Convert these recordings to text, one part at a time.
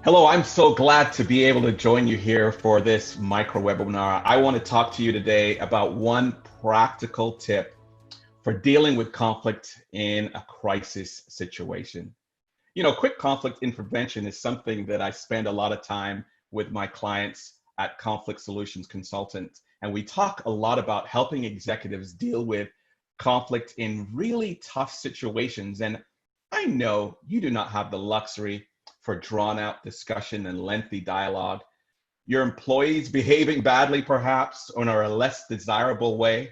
Hello, I'm so glad to be able to join you here for this micro webinar. I want to talk to you today about one practical tip for dealing with conflict in a crisis situation. Quick conflict intervention is something that I spend a lot of time with my clients at Conflict Solutions Consultant. And we talk a lot about helping executives deal with conflict in really tough situations. And I know you do not have the luxury for drawn out discussion and lengthy dialogue. Your employees behaving badly, perhaps, or in a less desirable way.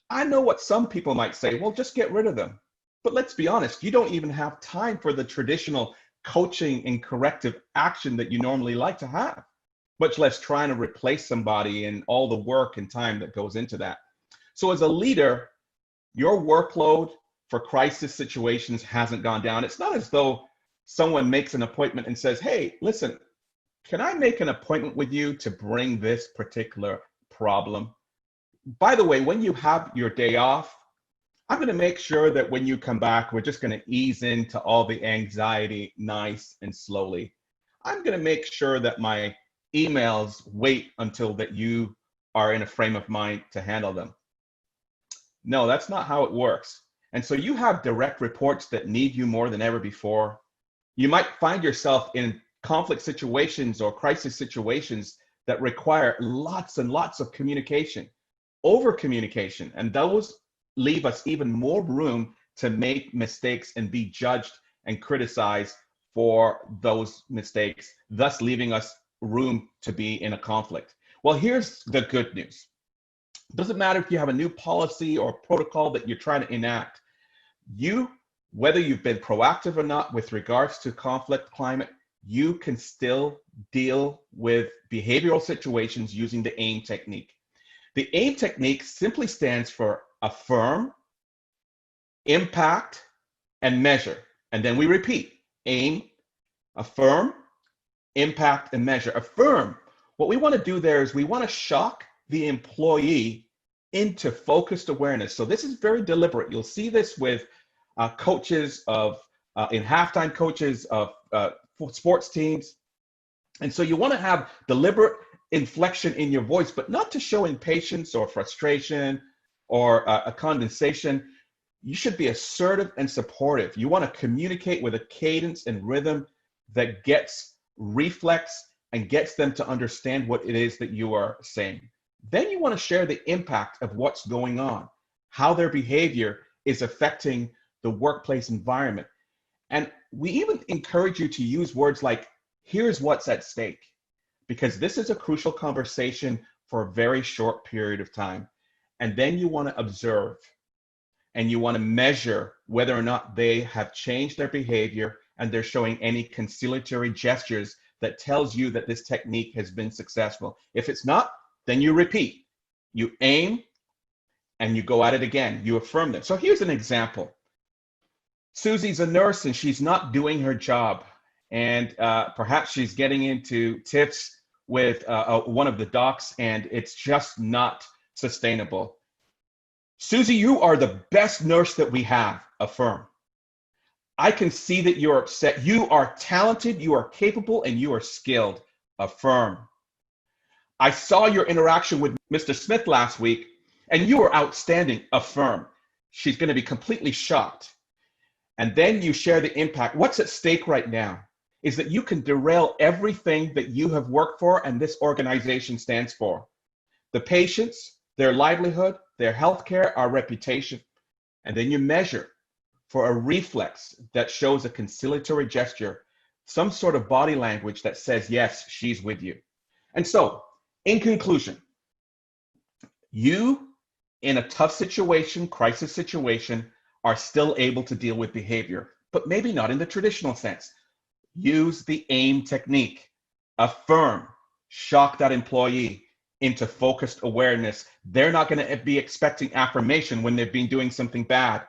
I know what some people might say, well, just get rid of them. But let's be honest, you don't even have time for the traditional coaching and corrective action that you normally like to have, much less trying to replace somebody and all the work and time that goes into that. So as a leader, your workload for crisis situations hasn't gone down. It's not as though someone makes an appointment and says, hey, listen, can I make an appointment with you to bring this particular problem? By the way, when you have your day off, I'm going to make sure that when you come back, we're just going to ease into all the anxiety nice and slowly. I'm going to make sure that my emails wait until that you are in a frame of mind to handle them. No, that's not how it works. And so you have direct reports that need you more than ever before. You might find yourself in conflict situations or crisis situations that require lots and lots of communication, over communication, and those leave us even more room to make mistakes and be judged and criticized for those mistakes, thus leaving us room to be in a conflict. Well, here's the good news. It doesn't matter if you have a new policy or protocol that you're trying to enact. Whether you've been proactive or not with regards to conflict climate, you can still deal with behavioral situations using the AIM technique. The AIM technique simply stands for affirm, impact, and measure. And then we repeat, AIM, affirm, impact, and measure. Affirm, what we want to do there is we want to shock the employee into focused awareness. So this is very deliberate. You'll see this with coaches in halftime coaches of sports teams. And so you want to have deliberate inflection in your voice, but not to show impatience or frustration or a condensation. You should be assertive and supportive. You want to communicate with a cadence and rhythm that gets reflex and gets them to understand what it is that you are saying. Then you want to share the impact of what's going on, how their behavior is affecting the workplace environment. And we even encourage you to use words like, here's what's at stake, because this is a crucial conversation for a very short period of time. And then you want to observe and you want to measure whether or not they have changed their behavior and they're showing any conciliatory gestures that tells you that this technique has been successful. If it's not, then you repeat, you aim, and you go at it again. You affirm them. So here's an example. Susie's a nurse and she's not doing her job. And perhaps she's getting into tiffs with one of the docs and it's just not sustainable. Susie, you are the best nurse that we have. Affirm. I can see that you're upset. You are talented, you are capable, and you are skilled. Affirm. I saw your interaction with Mr. Smith last week and you were outstanding. Affirm. She's going to be completely shocked. And then you share the impact. What's at stake right now is that you can derail everything that you have worked for and this organization stands for. The patients, their livelihood, their healthcare, our reputation. And then you measure for a reflex that shows a conciliatory gesture, some sort of body language that says, yes, she's with you. And so, in conclusion, you in a tough situation, crisis situation, are still able to deal with behavior, but maybe not in the traditional sense. Use the AIM technique. Affirm, shock that employee into focused awareness. They're not going to be expecting affirmation when they've been doing something bad.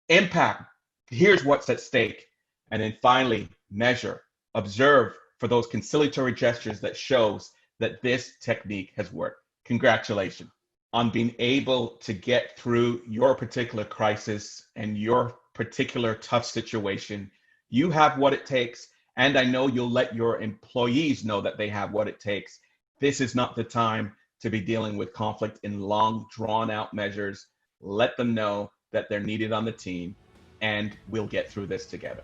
Impact, here's what's at stake. And then finally, measure, observe for those conciliatory gestures that shows that this technique has worked. Congratulations on being able to get through your particular crisis and your particular tough situation. You have what it takes, And I know you'll let your employees know that they have what it takes. This is not the time to be dealing with conflict in long, drawn out measures. Let them know that they're needed on the team, and we'll get through this together.